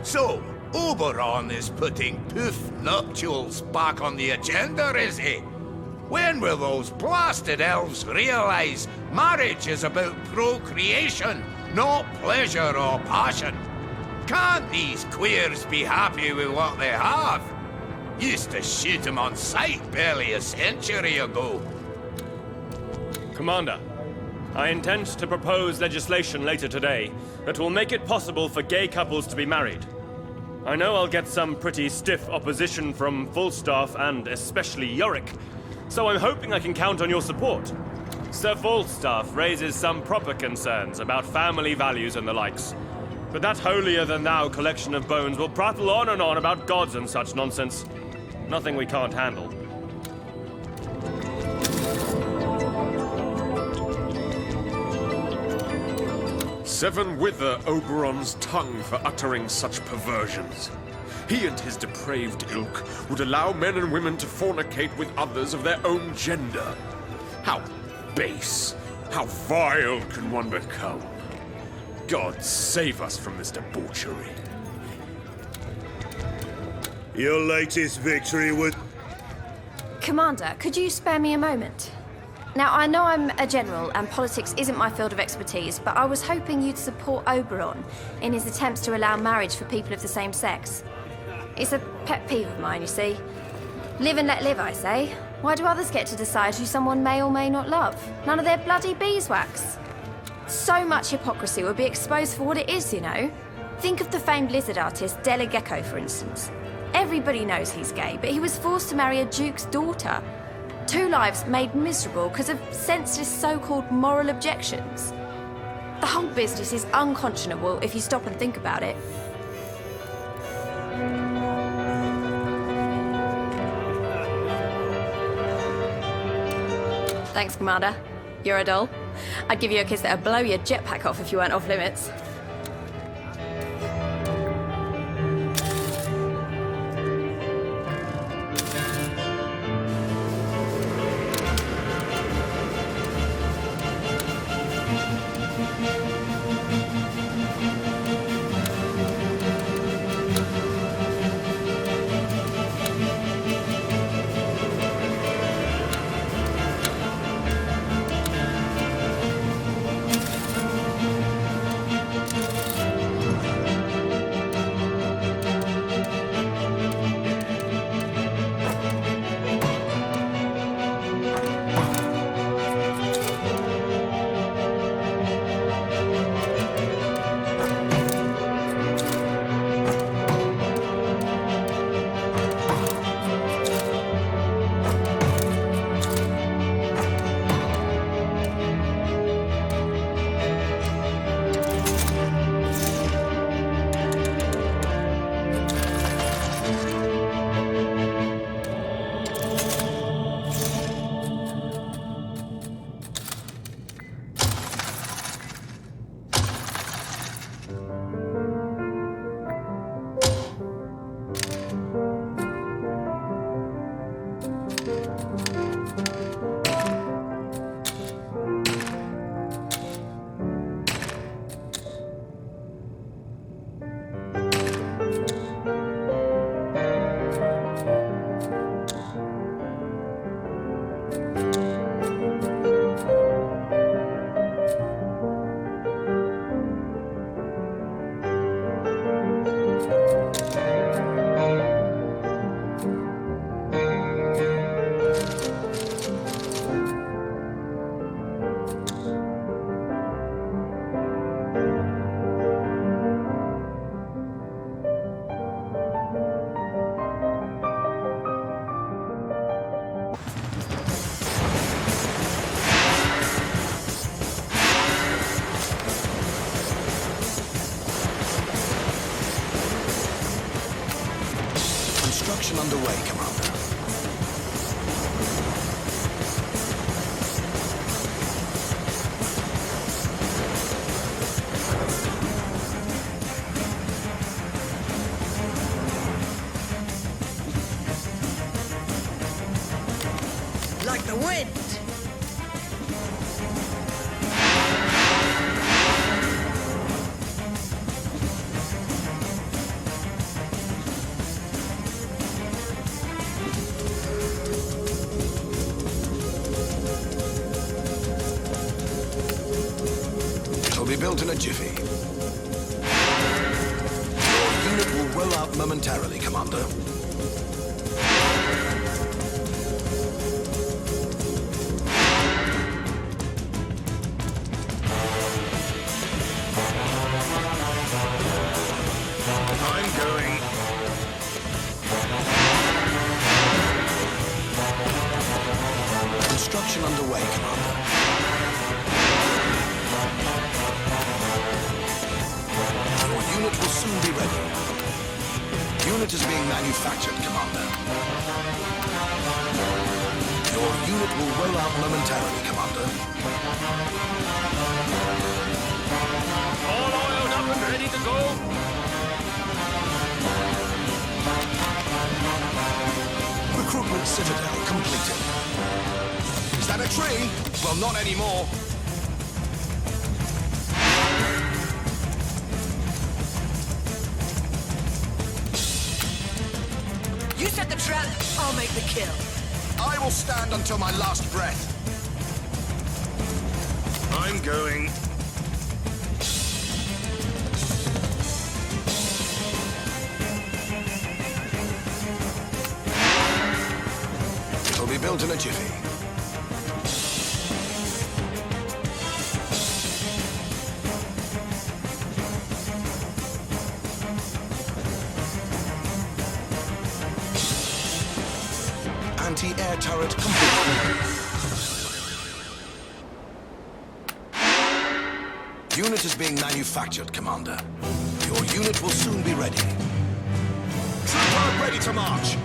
So, Oberon is putting poof nuptials back on the agenda, is he? When will those blasted elves realize marriage is about procreation, not pleasure or passion? Can't these queers be happy with what they have? Used to shoot 'em on sight barely a century ago. Commander, I intend to propose legislation later today that will make it possible for gay couples to be married. I know I'll get some pretty stiff opposition from Falstaff and especially Yorick, so I'm hoping I can count on your support. Sir Falstaff raises some proper concerns about family values and the likes, but that holier-than-thou collection of bones will prattle on and on about gods and such nonsense. Nothing we can't handle. Seven wither Oberon's tongue for uttering such perversions. He and his depraved ilk would allow men and women to fornicate with others of their own gender. How base, how vile can one become? God save us from this debauchery. Your latest victory would... Commander, could you spare me a moment? Now, I know I'm a general and politics isn't my field of expertise, but I was hoping you'd support Oberon in his attempts to allow marriage for people of the same sex. It's a pet peeve of mine, you see. Live and let live, I say. Why do others get to decide who someone may or may not love? None of their bloody beeswax. So much hypocrisy would be exposed for what it is, you know. Think of the famed lizard artist Della Gecko, for instance. Everybody knows he's gay, but he was forced to marry a duke's daughter. 2 lives made miserable because of senseless so-called moral objections. The whole business is unconscionable if you stop and think about it. Thanks, Commander. You're a doll. I'd give you a kiss that'd blow your jetpack off if you weren't off limits. Construction underway, Commander. Like the wind! built in a jiffy. Your unit will roll out momentarily, Commander. I'm going. Construction underway, Commander. Your unit will soon be ready. Unit is being manufactured, Commander. Your unit will roll out momentarily, Commander. All oiled up and ready to go? Recruitment citadel completed. Is that a tree? Well, not anymore. You set the trap, I'll make the kill. I will stand until my last breath. I'm going. It'll be built in a jiffy. Anti-air turret complete. Unit is being manufactured, Commander. Your unit will soon be ready. Trooper ready to march.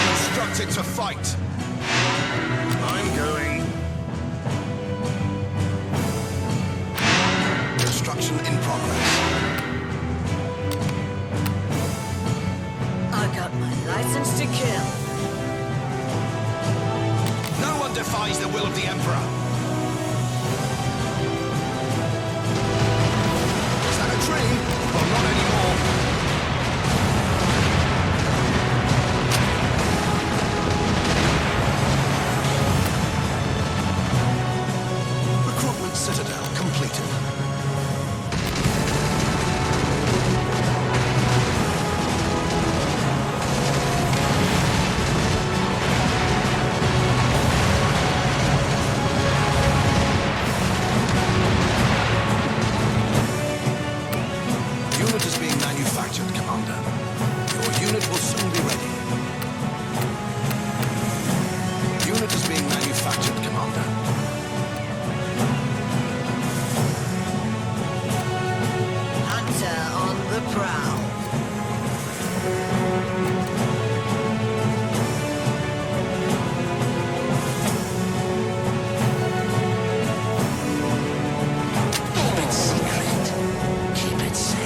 Constructed to fight. I'm going. Construction in progress. I got my license to kill. No one defies the will of the Emperor. Is that a train? Well, not anymore. Recruitment citadel completed. Unit is being manufactured, Commander. Your unit will soon be ready. Unit is being manufactured, Commander. Hunter on the prowl. Keep it secret. Keep it safe.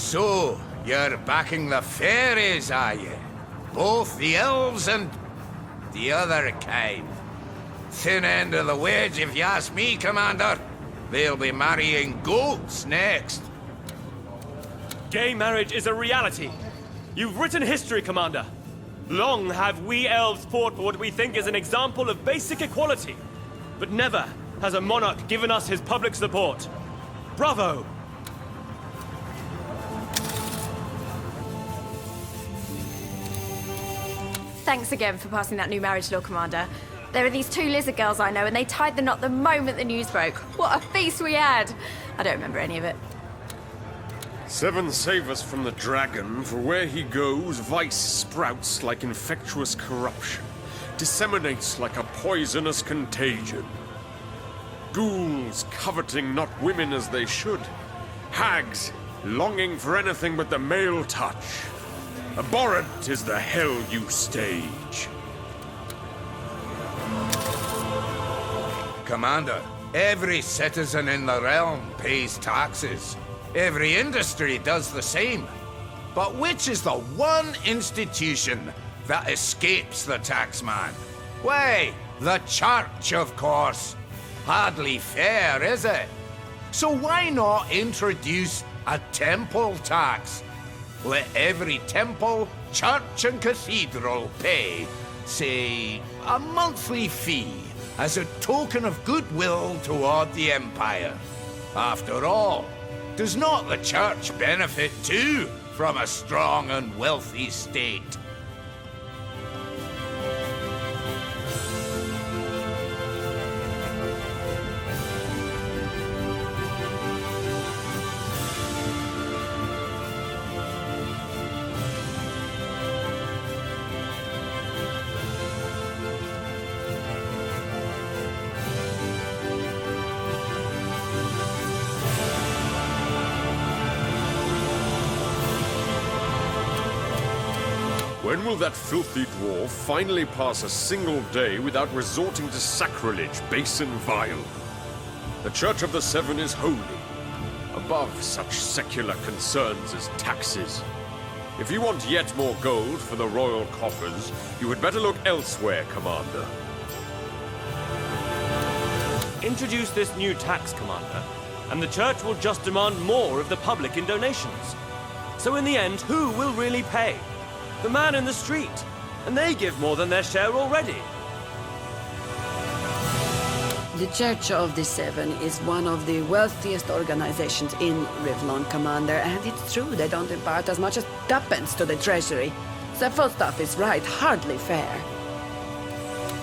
So, you're backing the fairies, are you? Both the elves and the other kind. Thin end of the wedge, if you ask me, Commander. They'll be marrying goats next. Gay marriage is a reality. You've written history, Commander. Long have we elves fought for what we think is an example of basic equality. But never has a monarch given us his public support. Bravo! Thanks again for passing that new marriage law, Commander. There are these 2 lizard girls I know, and they tied the knot the moment the news broke. What a feast we had! I don't remember any of it. 7 save us from the dragon, for where he goes, vice sprouts like infectious corruption, disseminates like a poisonous contagion. Ghouls coveting not women as they should, hags longing for anything but the male touch. Abhorrent is the hell you stage. Commander, every citizen in the realm pays taxes. Every industry does the same. But which is the one institution that escapes the taxman? Why, the church, of course. Hardly fair, is it? So why not introduce a temple tax? Let every temple, church and cathedral pay, say, a monthly fee as a token of goodwill toward the Empire. After all, does not the church benefit too from a strong and wealthy state? When will that filthy dwarf finally pass a single day without resorting to sacrilege, base and vile? The Church of the Seven is holy, above such secular concerns as taxes. If you want yet more gold for the royal coffers, you had better look elsewhere, Commander. Introduce this new tax, Commander, and the Church will just demand more of the public in donations. So in the end, who will really pay? The man in the street. And they give more than their share already. The Church of the Seven is one of the wealthiest organizations in Rivlon, Commander, and it's true they don't impart as much as tuppence to the treasury. The full stuff is right, hardly fair.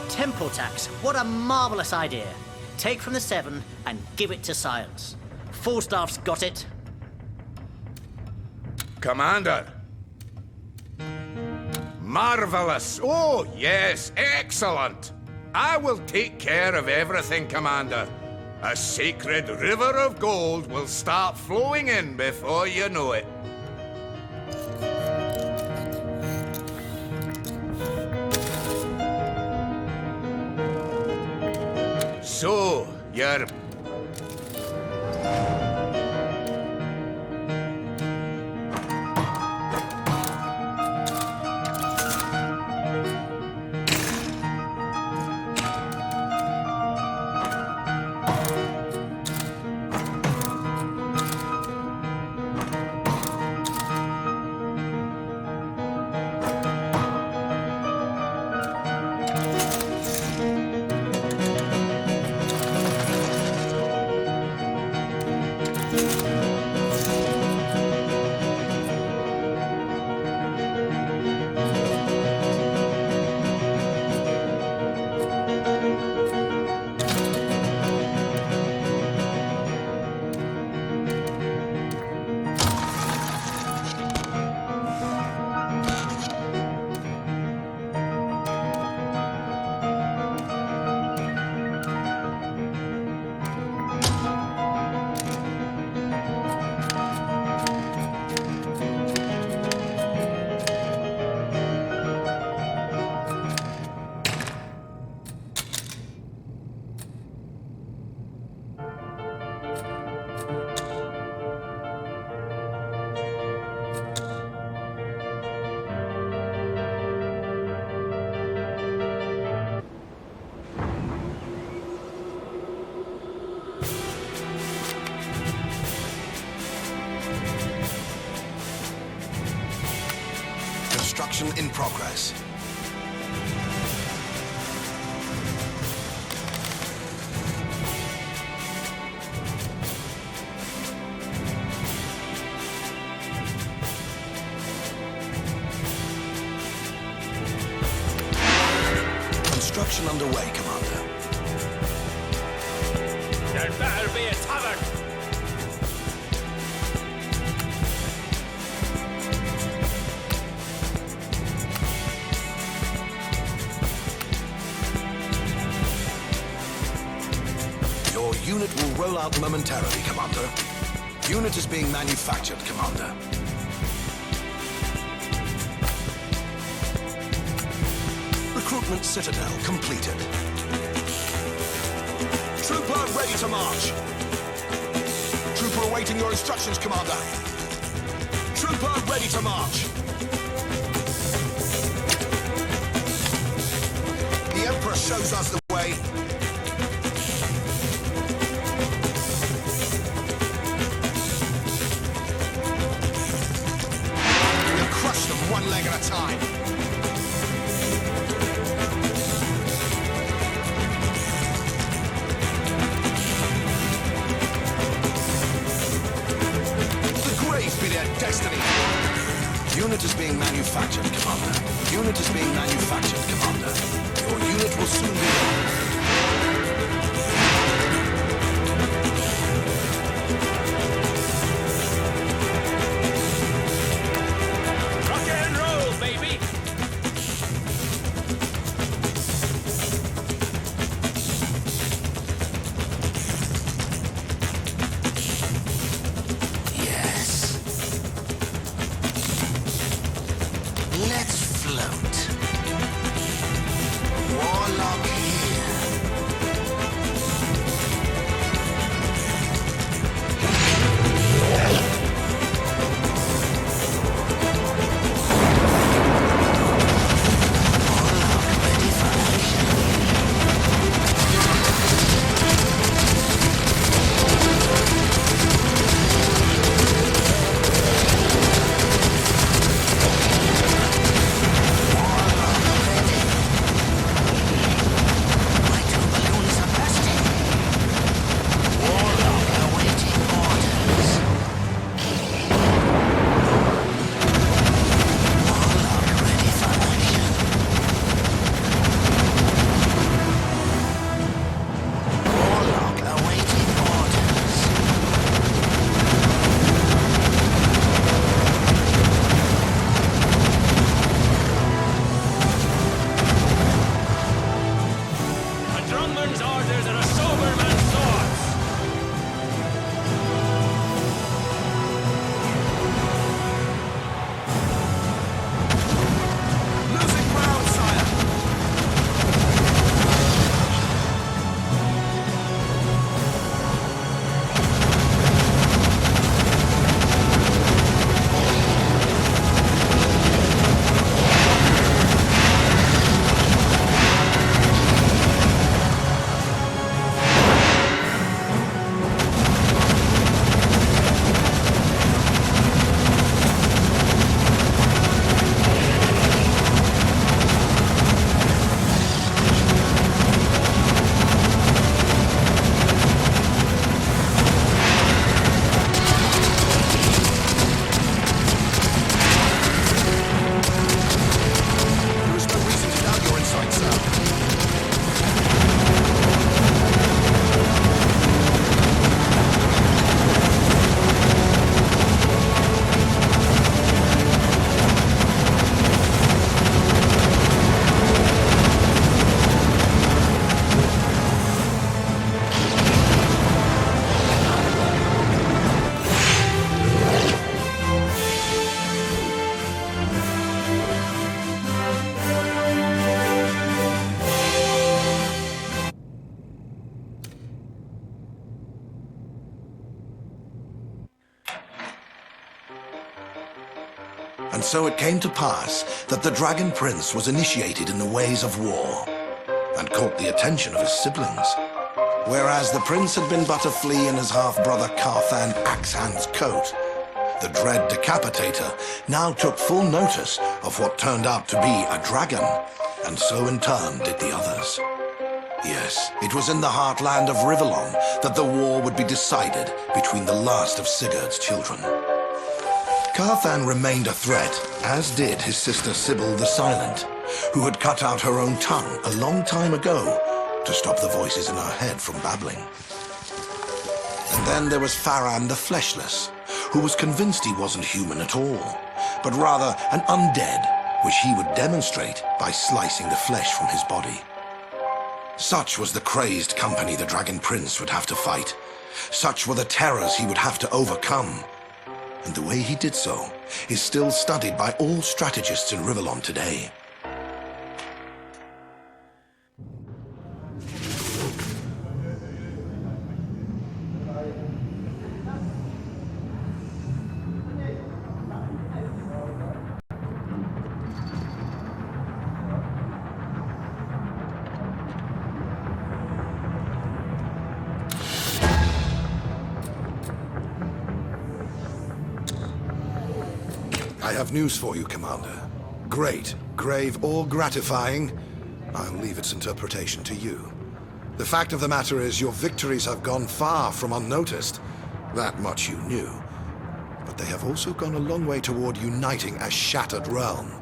Temple tax, what a marvelous idea. Take from the Seven and give it to science. Falstaff's got it. Commander! Marvelous! Oh, yes, excellent! I will take care of everything, Commander. A sacred river of gold will start flowing in before you know it. So, you're... in progress. Construction underway, Commander. There better be a tavern! Your unit will roll out momentarily, Commander. Unit is being manufactured, Commander. Recruitment citadel completed. Trooper ready to march. Trooper awaiting your instructions, Commander. Trooper ready to march. The Emperor shows us the way. We'll crush them one leg at a time. Be their destiny. Unit is being manufactured, Commander. Unit is being manufactured, Commander. Your unit will soon be ready. Rock and roll, baby! Let's float. Warlock here. And so it came to pass that the Dragon Prince was initiated in the ways of war, and caught the attention of his siblings. Whereas the prince had been but a flea in his half-brother Carthan Axehand's coat, the dread decapitator, now took full notice of what turned out to be a dragon, and so in turn did the others. Yes, it was in the heartland of Rivellon that the war would be decided between the last of Sigurd's children. Carthan remained a threat, as did his sister Sybil the Silent, who had cut out her own tongue a long time ago to stop the voices in her head from babbling. And then there was Farran the Fleshless, who was convinced he wasn't human at all, but rather an undead, which he would demonstrate by slicing the flesh from his body. Such was the crazed company the Dragon Prince would have to fight. Such were the terrors he would have to overcome. And the way he did so is still studied by all strategists in Rivellon today. I have news for you, Commander. Great, grave, or gratifying, I'll leave its interpretation to you. The fact of the matter is your victories have gone far from unnoticed. That much you knew. But they have also gone a long way toward uniting a shattered realm.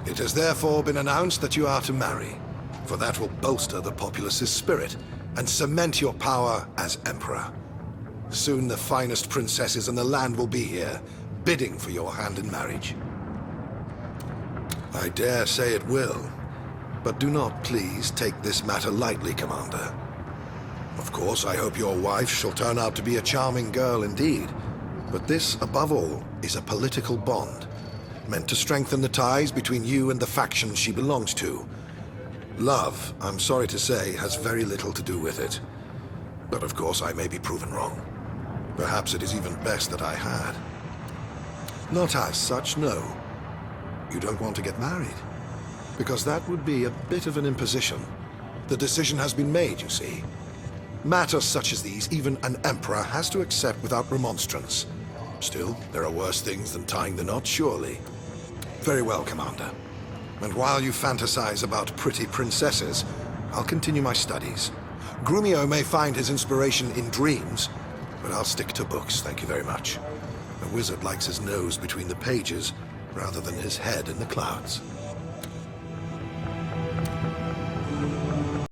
It has therefore been announced that you are to marry, for that will bolster the populace's spirit and cement your power as Emperor. Soon the finest princesses in the land will be here, bidding for your hand in marriage. I dare say it will, but do not please take this matter lightly, Commander. Of course, I hope your wife shall turn out to be a charming girl indeed, but this, above all, is a political bond, meant to strengthen the ties between you and the faction she belongs to. Love, I'm sorry to say, has very little to do with it. But of course, I may be proven wrong. Perhaps it is even best that I had. Not as such, no. You don't want to get married, because that would be a bit of an imposition. The decision has been made, you see. Matters such as these, even an emperor has to accept without remonstrance. Still, there are worse things than tying the knot, surely. Very well, Commander. And while you fantasize about pretty princesses, I'll continue my studies. Grumio may find his inspiration in dreams, but I'll stick to books, thank you very much. A wizard likes his nose between the pages, rather than his head in the clouds.